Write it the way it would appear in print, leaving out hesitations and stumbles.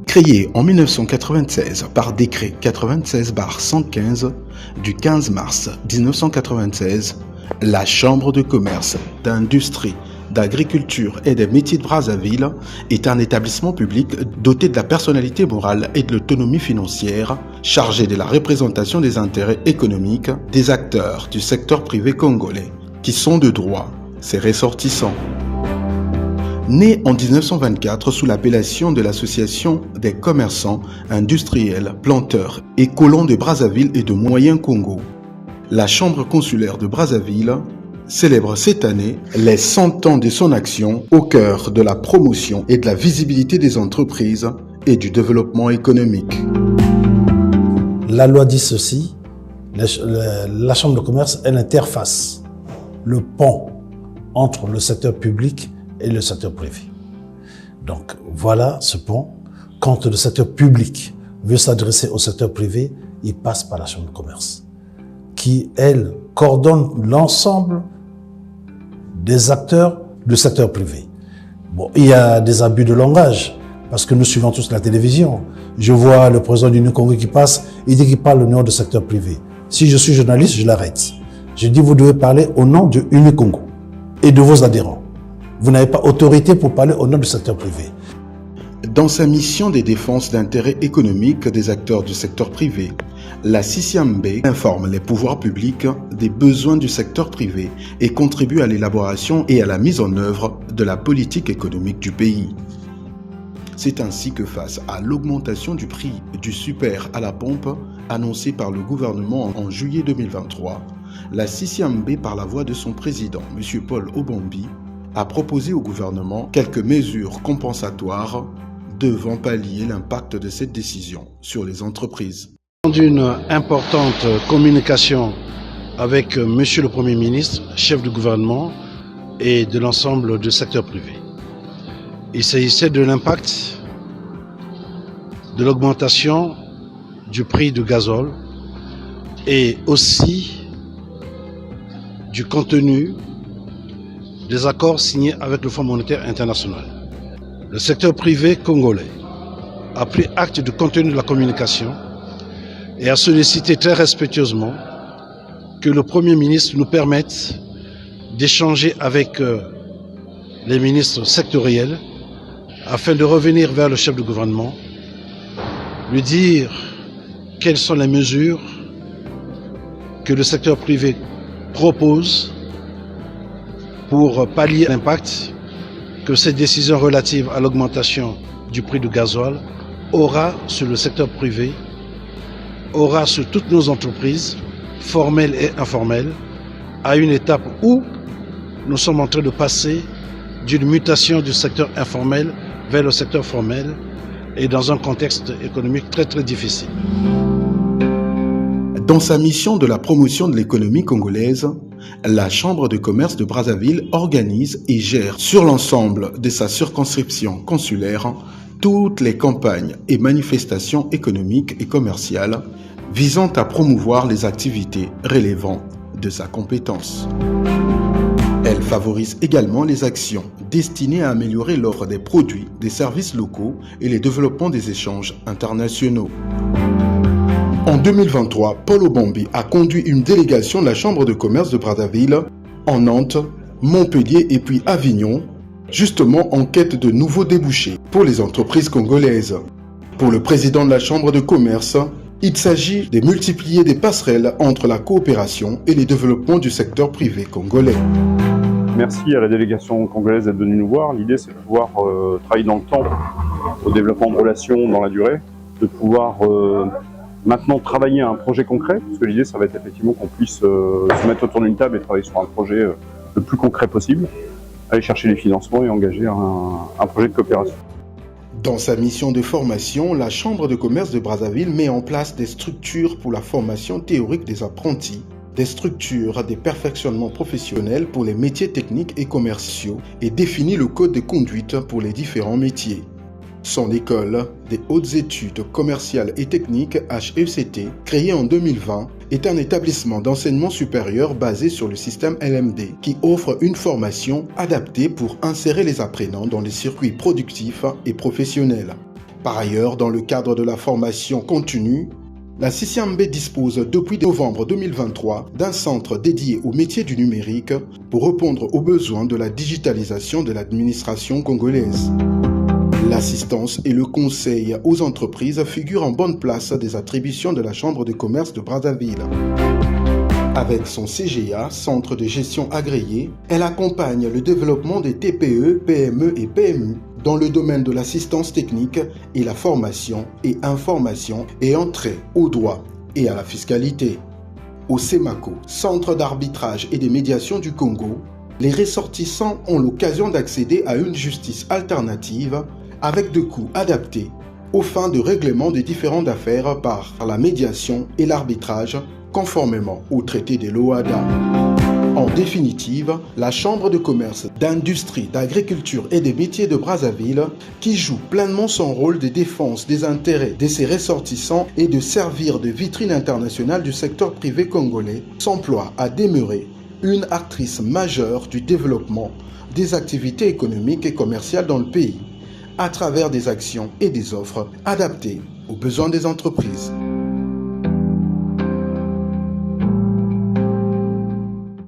Créée en 1996 par décret 96/115 du 15 mars 1996, la Chambre de commerce, d'industrie, d'agriculture et des métiers de Brazzaville est un établissement public doté de la personnalité morale et de l'autonomie financière, chargé de la représentation des intérêts économiques des acteurs du secteur privé congolais, qui sont de droit ses ressortissants. Né en 1924 sous l'appellation de l'Association des commerçants, industriels, planteurs et colons de Brazzaville et de Moyen-Congo, la Chambre consulaire de Brazzaville célèbre cette année les 100 ans de son action au cœur de la promotion et de la visibilité des entreprises et du développement économique. La loi dit ceci, la Chambre de commerce est l'interface, le pont entre le secteur public et le secteur privé. Donc voilà ce pont. Quand le secteur public veut s'adresser au secteur privé, il passe par la Chambre de commerce, qui, elle, coordonne l'ensemble des acteurs du secteur privé. Bon, il y a des abus de langage, parce que nous suivons tous la télévision. Je vois le président du Congo qui passe, il dit qu'il parle au nom du secteur privé. Si je suis journaliste, je l'arrête. Je dis, vous devez parler au nom de Unicongo et de vos adhérents. Vous n'avez pas autorité pour parler au nom du secteur privé. Dans sa mission de défense d'intérêts économiques des acteurs du secteur privé, la CICIAMB informe les pouvoirs publics des besoins du secteur privé et contribue à l'élaboration et à la mise en œuvre de la politique économique du pays. C'est ainsi que face à l'augmentation du prix du super à la pompe annoncée par le gouvernement en juillet 2023, la CICIAMB, par la voix de son président, M. Paul Obambi, a proposé au gouvernement quelques mesures compensatoires devant pallier l'impact de cette décision sur les entreprises. D'une importante communication avec Monsieur le Premier ministre, chef du gouvernement et de l'ensemble du secteur privé. Il s'agissait de l'impact de l'augmentation du prix du gazole et aussi du contenu des accords signés avec le Fonds monétaire international. Le secteur privé congolais a pris acte du contenu de la communication et a sollicité très respectueusement que le Premier ministre nous permette d'échanger avec les ministres sectoriels afin de revenir vers le chef du gouvernement, lui dire quelles sont les mesures que le secteur privé propose pour pallier l'impact que cette décision relative à l'augmentation du prix du gasoil aura sur le secteur privé, aura sur toutes nos entreprises, formelles et informelles, à une étape où nous sommes en train de passer d'une mutation du secteur informel vers le secteur formel et dans un contexte économique très très difficile. Dans sa mission de la promotion de l'économie congolaise, la Chambre de commerce de Brazzaville organise et gère sur l'ensemble de sa circonscription consulaire toutes les campagnes et manifestations économiques et commerciales visant à promouvoir les activités relevant de sa compétence. Elle favorise également les actions destinées à améliorer l'offre des produits, des services locaux et le développement des échanges internationaux. En 2023, Paul Obambi a conduit une délégation de la Chambre de commerce de Brazzaville en Nantes, Montpellier et puis Avignon, justement en quête de nouveaux débouchés pour les entreprises congolaises. Pour le président de la Chambre de commerce, il s'agit de multiplier des passerelles entre la coopération et le développement du secteur privé congolais. Merci à la délégation congolaise d'être venue nous voir. L'idée, c'est de pouvoir travailler dans le temps au développement de relations dans la durée, de pouvoir maintenant travailler à un projet concret, parce que l'idée, ça va être effectivement qu'on puisse se mettre autour d'une table et travailler sur un projet le plus concret possible, aller chercher les financements et engager un projet de coopération. Dans sa mission de formation, la Chambre de commerce de Brazzaville met en place des structures pour la formation théorique des apprentis, des structures des perfectionnements professionnels pour les métiers techniques et commerciaux et définit le code de conduite pour les différents métiers. Son école des hautes études commerciales et techniques HECT, créée en 2020, est un établissement d'enseignement supérieur basé sur le système LMD qui offre une formation adaptée pour insérer les apprenants dans les circuits productifs et professionnels. Par ailleurs, dans le cadre de la formation continue, la CICIAMB dispose depuis novembre 2023 d'un centre dédié au métier du numérique pour répondre aux besoins de la digitalisation de l'administration congolaise. L'assistance et le conseil aux entreprises figurent en bonne place des attributions de la Chambre de commerce de Brazzaville. Avec son CGA, Centre de gestion agréé, elle accompagne le développement des TPE, PME et PMU dans le domaine de l'assistance technique et la formation et information ayant trait au droit et à la fiscalité. Au CEMACO, Centre d'arbitrage et de médiation du Congo, les ressortissants ont l'occasion d'accéder à une justice alternative avec des coûts adaptés aux fins de règlement des différends d'affaires par la médiation et l'arbitrage conformément au traité de l'OHADA. En définitive, la Chambre de commerce, d'industrie, d'agriculture et des métiers de Brazzaville, qui joue pleinement son rôle de défense des intérêts de ses ressortissants et de servir de vitrine internationale du secteur privé congolais, s'emploie à demeurer une actrice majeure du développement des activités économiques et commerciales dans le pays, à travers des actions et des offres adaptées aux besoins des entreprises.